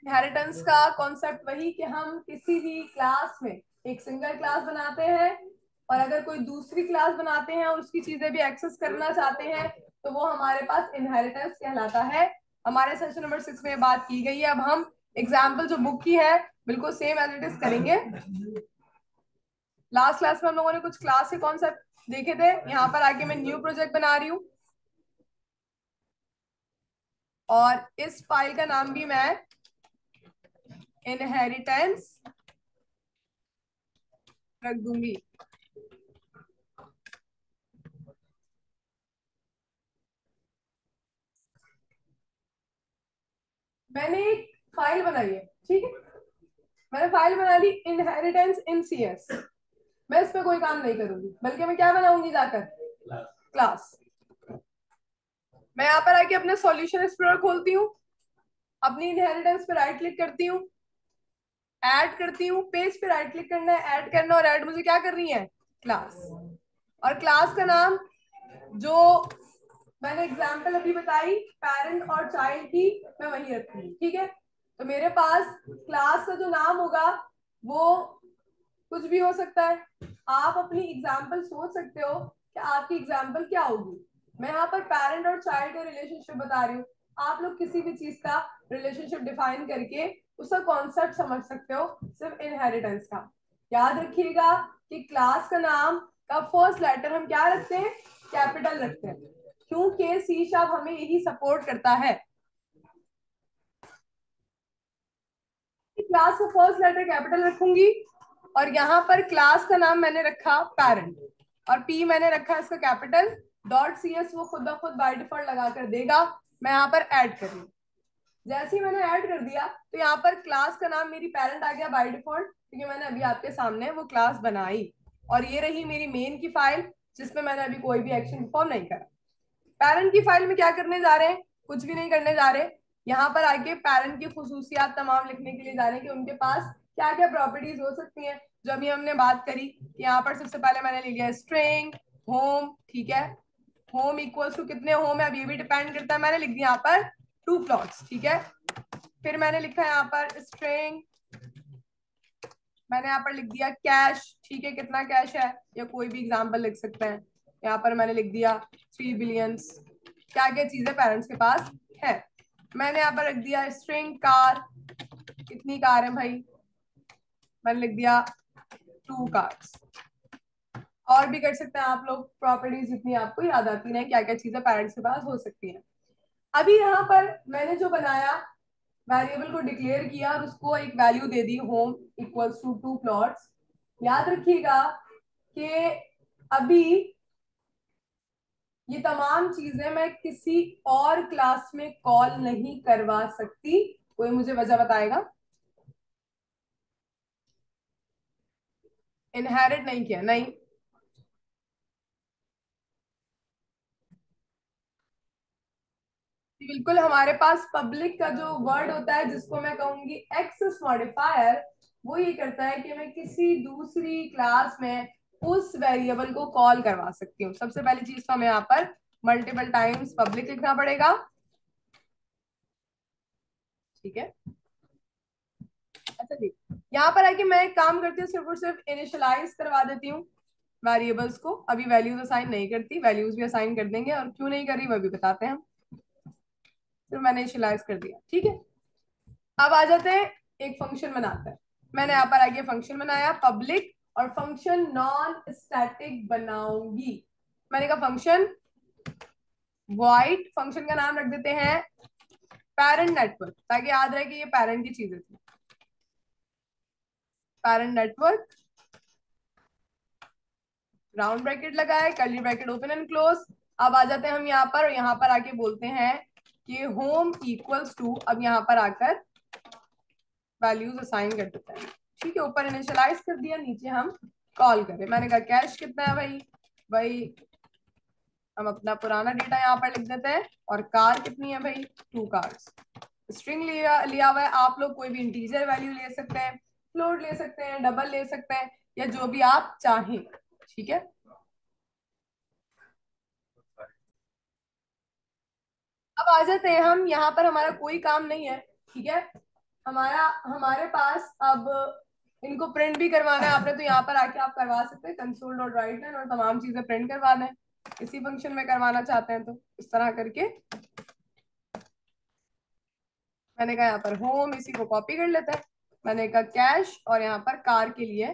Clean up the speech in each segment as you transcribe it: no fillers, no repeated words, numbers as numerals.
Inheritance का concept वही कि हम किसी भी क्लास में एक सिंगल क्लास बनाते हैं और अगर कोई दूसरी क्लास बनाते हैं और उसकी चीजें भी एक्सेस करना चाहते हैं तो वो हमारे पास इनहेरिटेंस कहलाता है। हमारे सेशन नंबर 6 में बात की गई है। अब हम एग्जाम्पल जो बुक की है बिल्कुल सेम एज इट इज करेंगे। लास्ट क्लास में हम लोगों ने कुछ क्लास के कॉन्सेप्ट देखे थे। यहाँ पर आके मैं न्यू प्रोजेक्ट बना रही हूँ और इस फाइल का नाम भी मैं इनहेरिटेंस रख दूंगी। मैंने एक फाइल बनाई है, ठीक है। मैंने फाइल बना ली इनहेरिटेंस इन सीएस। मैं इस पे कोई काम नहीं करूंगी, बल्कि मैं क्या बनाऊंगी जाकर क्लास। मैं यहाँ पर आके अपने सॉल्यूशन एक्सप्लोरर खोलती हूँ, अपनी इनहेरिटेंस पे राइट क्लिक करती हूँ, ऐड करती हूँ। पेज पे राइट क्लिक करना है, ऐड करना, और ऐड मुझे क्या करनी है, क्लास। और क्लास का नाम जो मैंने एग्जाम्पल अभी बताई पेरेंट और चाइल्ड की, मैं वही रखूंगी, ठीक है। तो मेरे पास क्लास का जो नाम होगा वो कुछ भी हो सकता है। आप अपनी एग्जाम्पल सोच सकते हो कि आपकी एग्जाम्पल क्या होगी। मैं यहाँ पर पेरेंट और चाइल्ड का रिलेशनशिप बता रही हूँ। आप लोग किसी भी चीज का रिलेशनशिप डिफाइन करके उसका कॉन्सेप्ट समझ सकते हो, सिर्फ इनहेरिटेंस का। याद रखिएगा कि क्लास का नाम का फर्स्ट लेटर हम क्या रखते हैं, कैपिटल रखते हैं, क्योंकि सी शार्प हमें यही सपोर्ट करता है। क्लास का फर्स्ट लेटर कैपिटल रखूंगी और यहाँ पर क्लास का नाम मैंने रखा पेरेंट और पी मैंने रखा इसका कैपिटल। डॉट सी एस वो खुद ब खुद बाय डिफॉल्ट लगा कर देगा। मैं यहाँ पर ऐड कर रही हूँ। जैसे ही मैंने ऐड कर दिया तो यहाँ पर क्लास का नाम मेरी पेरेंट आ गया बाय डिफॉल्ट, क्योंकि मैंने अभी आपके सामने वो क्लास बनाई। और ये रही मेरी मेन की फाइल जिसमें मैंने अभी कोई भी एक्शन परफॉर्म नहीं करा। पेरेंट की फाइल में क्या करने जा रहे हैं, कुछ भी नहीं करने जा रहे। यहाँ पर आके पेरेंट की खुसूसियात तमाम लिखने के लिए जा रहे हैं कि उनके पास क्या क्या प्रॉपर्टीज हो सकती हैं, जो अभी हमने बात करी। कि यहाँ पर सबसे पहले मैंने ले लिया स्ट्रिंग होम, ठीक है। होम इक्वल्स टू कितने होम है अब ये भी डिपेंड करता है। मैंने लिख दिया यहाँ पर 2 प्लॉट्स, ठीक है। फिर मैंने लिखा यहाँ पर स्ट्रिंग, मैंने यहाँ पर लिख दिया कैश, ठीक है, कितना कैश है, या कोई भी एग्जाम्पल लिख सकते हैं। यहाँ पर मैंने लिख दिया 3 बिलियंस। क्या क्या चीजें पेरेंट्स के पास है। मैंने यहाँ पर रख दिया स्ट्रिंग कार, कितनी कार है भाई, मैंने लिख दिया 2 कार्स। और भी कर सकते हैं आप लोग प्रॉपर्टीज जितनी आपको याद आती है, क्या क्या चीजें पेरेंट्स के पास हो सकती हैं। अभी यहाँ पर मैंने जो बनाया, वेरिएबल को डिक्लेयर किया और उसको एक वैल्यू दे दी होम इक्वल्स टू 2 प्लॉट्स। याद रखिएगा कि अभी ये तमाम चीजें मैं किसी और क्लास में कॉल नहीं करवा सकती। कोई मुझे वजह बताएगा। इनहेरिट नहीं किया, नहीं। बिल्कुल, हमारे पास पब्लिक का जो वर्ड होता है जिसको मैं कहूंगी एक्सेस मॉडिफायर, वो ये करता है कि मैं किसी दूसरी क्लास में उस वेरिएबल को कॉल करवा सकती हूँ। सबसे पहली चीज तो हमें यहाँ पर मल्टीपल टाइम्स पब्लिक लिखना पड़ेगा, ठीक है। अच्छा जी, यहाँ पर आके मैं एक काम करती हूँ, सिर्फ और सिर्फ इनिशियलाइज करवा देती हूँ वेरिएबल्स को। अभी वैल्यूज असाइन नहीं करती, वैल्यूज भी असाइन कर देंगे, और क्यों नहीं कर रही वो भी बताते हैं हम। सिर्फ मैंने इनिशियलाइज कर दिया, ठीक है। अब आ जाते हैं, एक फंक्शन बनाते हैं। मैंने यहाँ पर आगे फंक्शन बनाया पब्लिक, और फंक्शन नॉन स्टैटिक बनाऊंगी। मैंने कहा फंक्शन वॉइड, फंक्शन का नाम रख देते हैं पेरेंट नेटवर्क, ताकि याद रहे कि ये पेरेंट की चीजें थी। पेरेंट नेटवर्क, राउंड ब्रैकेट लगाए, curly bracket open and close. अब आ जाते हैं हम यहाँ पर, और यहाँ पर आके बोलते हैं कि होम इक्वल्स टू, अब यहाँ पर आकर वैल्यूज असाइन कर देते हैं, ठीक है। ऊपर इनिशियलाइज कर दिया, नीचे हम कॉल करें। मैंने कहा कैश कितना है भाई, भाई हम अपना पुराना डेटा यहाँ पर लिख देते हैं। और कार कितनी है भाई, 2 कार्स। स्ट्रिंग लिया लिया हुआ है, आप लोग कोई भी इंटीजर वैल्यू ले सकते हैं, फ्लोट ले सकते हैं, डबल ले सकते हैं, या जो भी आप चाहें, ठीक है। अब आ जाते हैं हम, यहाँ पर हमारा कोई काम नहीं है, ठीक है। हमारे पास अब इनको प्रिंट भी करवाना है आपने, तो यहाँ पर आके आप करवा सकते हैं कंसोल डॉट राइट लाइन, और तमाम चीजें प्रिंट करवाना है इसी फंक्शन में करवाना चाहते हैं तो इस तरह करके मैंने कहा यहाँ पर होम, इसी को कॉपी कर लेते हैं, मैंने कहा कैश, और यहाँ पर कार के लिए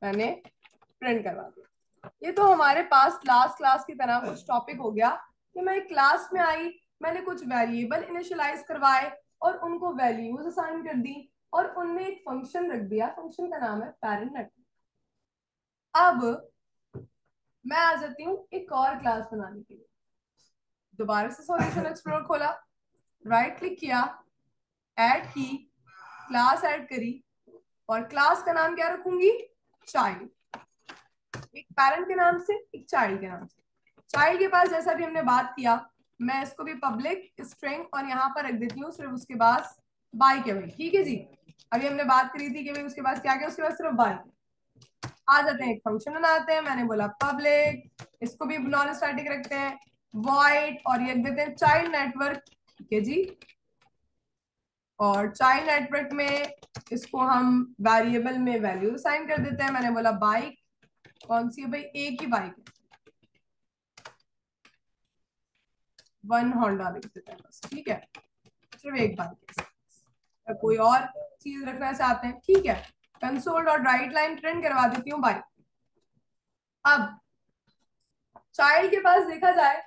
मैंने प्रिंट करवा दिया। ये तो हमारे पास लास्ट क्लास की तरह कुछ टॉपिक हो गया कि मैं एक क्लास में आई, मैंने कुछ वेरिएबल इनिशियलाइज करवाए और उनको वैल्यूज असाइन कर दी और उनमें एक फंक्शन रख दिया, फंक्शन का नाम है पेरेंट नेटवर्क। अब मैं आ जाती हूँ एक और क्लास बनाने के लिए, दोबारा से सॉल्यूशन एक्सप्लोर खोला, राइट क्लिक किया, ऐड की, क्लास ऐड करी, और क्लास का नाम क्या रखूंगी, चाइल्ड, एक पेरेंट के नाम से एक चाइल्ड के नाम से। चाइल्ड के पास जैसा भी हमने बात किया, मैं इसको भी पब्लिक स्ट्रिंग और यहाँ पर रख देती हूँ सिर्फ उसके पास बाय के भाई, ठीक है जी। अभी हमने बात करी थी कि भाई उसके पास क्या क्या, उसके पास सिर्फ बाय। आ जाते हैं एक फंक्शन बनाते हैं, मैंने बोला पब्लिक, इसको भी नॉन स्टैटिक रखते हैं, वॉइड, और ये देते हैं चाइल्ड नेटवर्क, ठीक है जी। और चाइल्ड नेटवर्क में इसको हम वेरिएबल में वैल्यू असाइन कर देते हैं, मैंने बोला बाइक, कौन सी है भाई, एक ही बाइक, वन होंडा लिख देते हैं बस, ठीक है, सिर्फ एक बाइक है। कोई और चीज रखना चाहते हैं, ठीक है, console dot right line print करवा देती हूँ बाइक। अब चाइल्ड के पास देखा जाए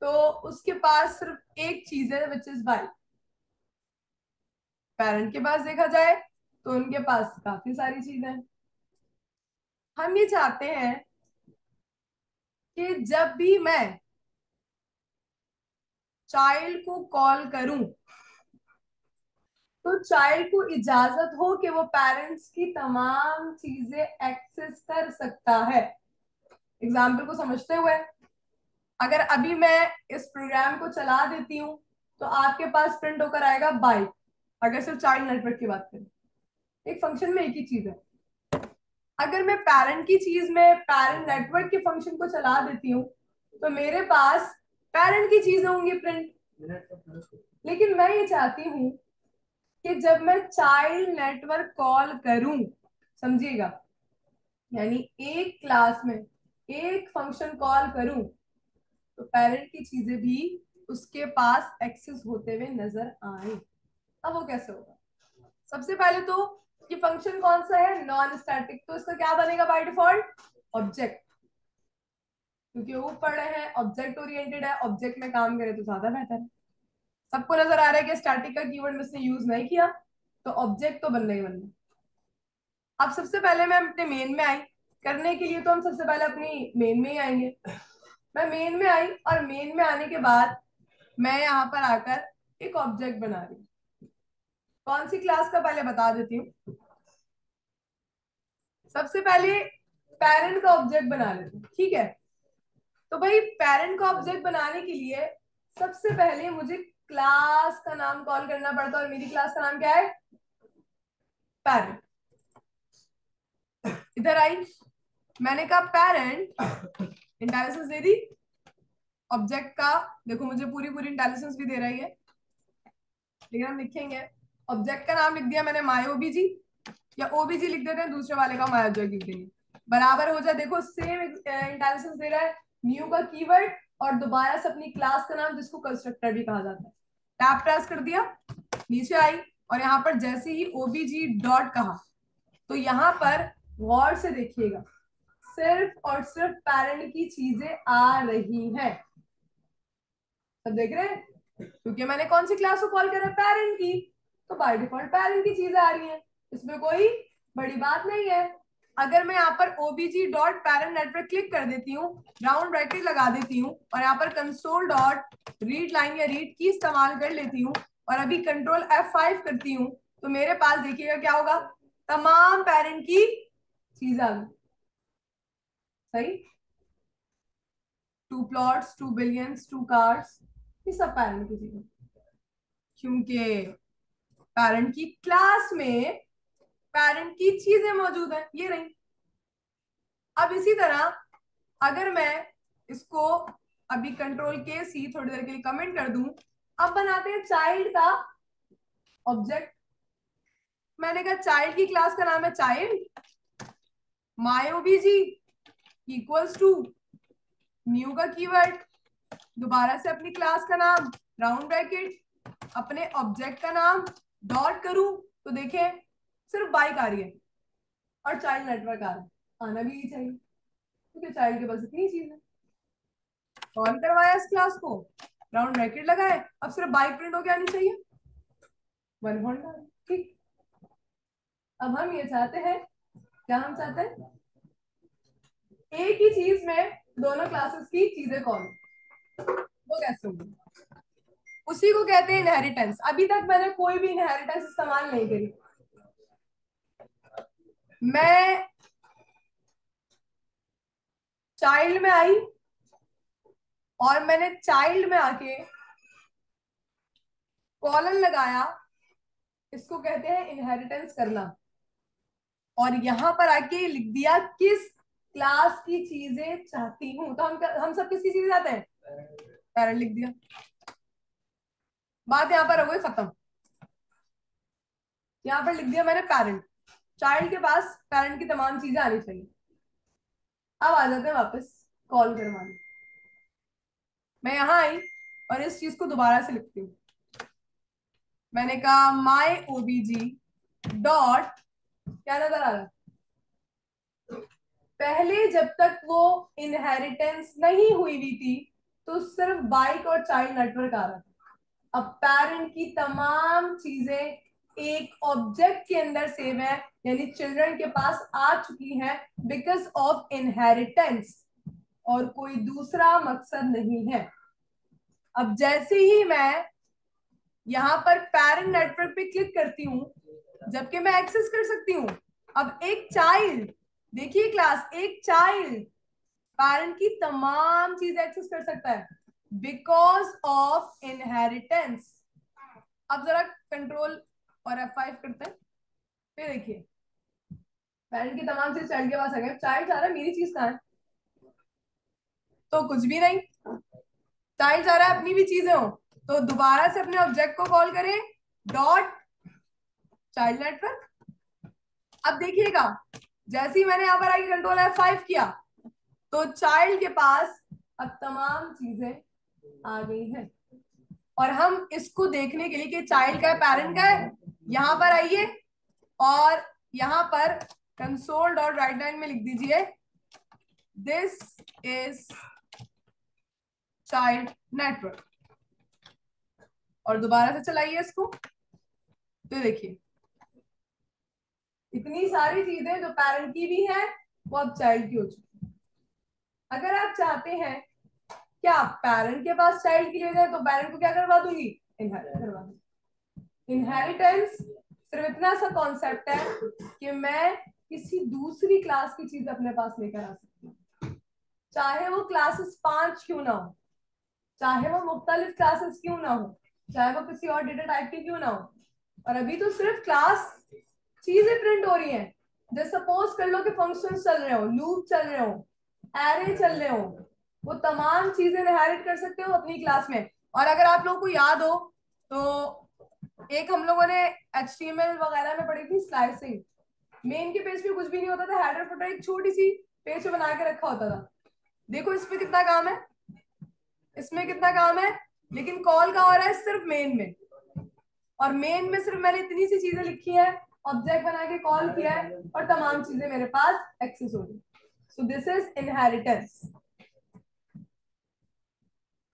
तो उसके पास सिर्फ एक चीज है विच इज बाइक। पेरेंट के पास देखा जाए तो उनके पास काफी सारी चीजें हैं। हम ये चाहते हैं कि जब भी मैं चाइल्ड को कॉल करूं तो चाइल्ड को इजाजत हो कि वो पेरेंट्स की तमाम चीजें एक्सेस कर सकता है। एग्जाम्पल को समझते हुए, अगर अभी मैं इस प्रोग्राम को चला देती हूँ तो आपके पास प्रिंट होकर आएगा बाइक, अगर सिर्फ चाइल्ड नेटवर्क की बात करें, एक फंक्शन में एक ही चीज है। अगर मैं पेरेंट की चीज में पेरेंट नेटवर्क के फंक्शन को चला देती हूँ तो मेरे पास पेरेंट की चीजें होंगी प्रिंट। लेकिन मैं ये चाहती हूँ कि जब मैं चाइल्ड नेटवर्क कॉल करूं, समझिएगा, यानी एक क्लास में एक फंक्शन कॉल करूं तो पेरेंट की चीजें भी उसके पास एक्सेस होते हुए नजर आए। अब वो कैसे होगा, सबसे पहले तो ये फंक्शन कौन सा है, नॉन स्टैटिक, तो इसका क्या बनेगा बाय डिफॉल्ट, ऑब्जेक्ट, क्योंकि वो पढ़ रहे हैं ऑब्जेक्ट ओरिएंटेड है, ऑब्जेक्ट में काम करे तो ज्यादा बेहतर है। सबको नजर आ रहा है कि स्टैटिक का कीवर्ड इसने यूज नहीं किया, तो ऑब्जेक्ट तो बनना ही बनना। अब सबसे पहले मैं अपने मेन में आई, करने के लिए तो हम सबसे पहले अपनी मेन में ही आएंगे। मैं मेन में आई और मेन में आने के बाद मैं यहाँ पर आकर एक ऑब्जेक्ट बना रही हूँ। कौन सी क्लास का पहले बता देती हूँ। सबसे पहले पेरेंट का ऑब्जेक्ट बना लेती हूँ, ठीक है। तो भाई पेरेंट का ऑब्जेक्ट बनाने के लिए सबसे पहले मुझे क्लास का नाम कॉल करना पड़ता है, और मेरी क्लास का नाम क्या है, पेरेंट। इधर आई, मैंने कहा parent, intelligence they the object का, देखो मुझे पूरी पूरी इंटेलिजेंस भी दे रही है, लेकिन हम लिखेंगे ऑब्जेक्ट का नाम लिख दिया मैंने माई ओबीजी, या ओबीजी लिख देते हैं, दूसरे वाले का माई ऑब्जेक्ट लिख देंगे, बराबर हो जाए। देखो सेम इंटेलिजेंस दे रहा है, न्यू का कीवर्ड और दोबारा से अपनी क्लास का नाम जिसको कंस्ट्रक्टर भी कहा जाता है। टैप प्रेस कर दिया, नीचे आई, और यहाँ पर जैसे ही ओबीजी डॉट कहा तो यहाँ पर गौर से देखिएगा सिर्फ और सिर्फ पेरेंट की चीजें आ रही हैं। सब देख रहे हैं, क्योंकि मैंने कौन सी क्लास को कॉल करा, पेरेंट की, तो बाय डिफॉल्ट पेरेंट की चीजें आ रही हैं, इसमें कोई बड़ी बात नहीं है। अगर मैं यहाँ पर ओबीजी डॉट पेरेंट नेटवर्क क्लिक कर देती हूँ, राउंड ब्रैकेट लगा देती हूँ, और यहाँ पर कंसोल डॉट रीड लाइन या रीड की इस्तेमाल कर लेती हूँ, और अभी कंट्रोल F5 करती हूँ, तो मेरे पास देखिएगा क्या होगा, तमाम पेरेंट की चीजें आ गई। सही, 2 प्लॉट्स, 2 बिलियंस, 2 कार्स, ये सब पेरेंट की चीजें, क्योंकि पेरेंट की क्लास में पेरेंट की चीजें मौजूद है, ये रही। अब इसी तरह अगर मैं इसको अभी कंट्रोल के सी थोड़ी देर के लिए कमेंट कर दूं, अब बनाते हैं चाइल्ड का ऑब्जेक्ट। मैंने कहा चाइल्ड की क्लास का नाम है child, my obj equals to new का कीवर्ड, दोबारा से अपनी क्लास का नाम राउंड ब्रैकेट, अपने ऑब्जेक्ट का नाम डॉट करूं तो देखें सिर्फ बाइक आ रही है और चाइल्ड नेटवर्क आ रहा है, आना भी नहीं चाहिए क्योंकि चाइल्ड के पास इतनी चीज है। कॉल करवाया इस क्लास को, राउंड ब्रैकेट लगाए, अब सिर्फ बाइक प्रिंट होके आनी चाहिए, वन होल्डर, ठीक। अब हम ये चाहते हैं, क्या हम चाहते हैं, एक ही चीज में दोनों क्लासेस की चीजें कॉल, वो कैसे होगी, उसी को कहते हैं इनहेरिटेंस। अभी तक मैंने कोई भी इनहेरिटेंस इस्तेमाल नहीं करी। मैं चाइल्ड में आई और मैंने चाइल्ड में आके कॉलन लगाया, इसको कहते हैं इनहेरिटेंस करना, और यहां पर आके लिख दिया किस क्लास की चीजें चाहती हूं। तो हम सब किसकी चीजें चाहते हैं, पेरेंट लिख दिया, बात यहां पर हो गई खत्म। यहां पर लिख दिया मैंने पेरेंट, चाइल्ड के पास पेरेंट की तमाम चीजें आनी चाहिए। अब आ जाते हैं वापस कॉल करवाने। मैं यहां आई और इस चीज को दोबारा से लिखती हूँ। मैंने कहा माई ओबीजी डॉट, क्या नजर आ रहा है, पहले जब तक वो इनहेरिटेंस नहीं हुई हुई थी तो सिर्फ बाइक और चाइल्ड नेटवर्क आ रहा था। अब पेरेंट की तमाम चीजें एक ऑब्जेक्ट के अंदर सेव है, यानी चिल्ड्रन के पास आ चुकी है बिकॉज ऑफ इनहेरिटेंस, और कोई दूसरा मकसद नहीं है। अब जैसे ही मैं यहां पर पेरेंट नेटवर्क पे क्लिक करती हूं, जबकि मैं एक्सेस कर सकती हूं, अब एक चाइल्ड, देखिए क्लास, एक चाइल्ड पेरेंट की तमाम चीजें एक्सेस कर सकता है बिकॉज ऑफ इनहेरिटेंस। अब जरा कंट्रोल और F5 करते हैं, फिर देखिए पेरेंट की तमाम चीज चाइल्ड के पास आ गए। चाइल्ड चाह रहा है मेरी चीज कहाँ है, तो कुछ भी नहीं, चाइल्ड चाह रहा है अपनी भी चीजें हो, तो दोबारा से अपने ऑब्जेक्ट को कॉल करें डॉट चाइल्ड नेटवर्क। अब देखिएगा जैसे ही मैंने यहां पर आके कंट्रोल F5 किया तो चाइल्ड के पास अब तमाम चीजें आ गई हैं, और हम इसको देखने के लिए कि चाइल्ड का है पेरेंट का है, यहां पर आइए और यहां पर कंसोल डॉट राइट लाइन में लिख दीजिए दिस इज चाइल्ड नेटवर्क, और दोबारा से चलाइए इसको, तो देखिए इतनी सारी चीजें जो पेरेंट की भी है वो अब चाइल्ड की हो चुकी है। अगर आप चाहते हैं क्या पेरेंट के पास चाइल्ड की ले जाए तो पेरेंट को क्या करवा दूंगी, इनहेरिट करवा दूंगी। इनहेरिटेंस सिर्फ इतना सा कॉन्सेप्ट है कि मैं किसी दूसरी क्लास की चीज अपने पास लेकर आ सकती हूँ, चाहे वो क्लासेस 5 क्यों ना हो, चाहे वो मुख्तलिफ क्लासेस क्यों ना हो, चाहे वो किसी और डेटा टाइप की क्यों ना हो। और अभी तो सिर्फ क्लास चीजें प्रिंट हो रही हैं। जैसे सपोज कर लो कि फंक्शंस चल रहे हो, लूप चल रहे हो, एरे चल रहे हो, वो तमाम चीजें इनहेरिट कर सकते हो अपनी क्लास में। और अगर आप लोगों को याद हो तो एक हम लोगों ने HTML वगैरह में पढ़ी थी स्लाइसिंग। मेन के पेज पे कुछ भी नहीं होता था, हेडर फुटर एक छोटी सी पेज पे बना के रखा होता था। देखो इसमें कितना काम है, इसमें कितना काम है, लेकिन कॉल का हो रहा है सिर्फ मेन में, और मेन में सिर्फ मैंने इतनी सी चीजें लिखी है, ऑब्जेक्ट बना के कॉल किया है और तमाम चीजें मेरे पास एक्सेस हो रही। So this is inheritance.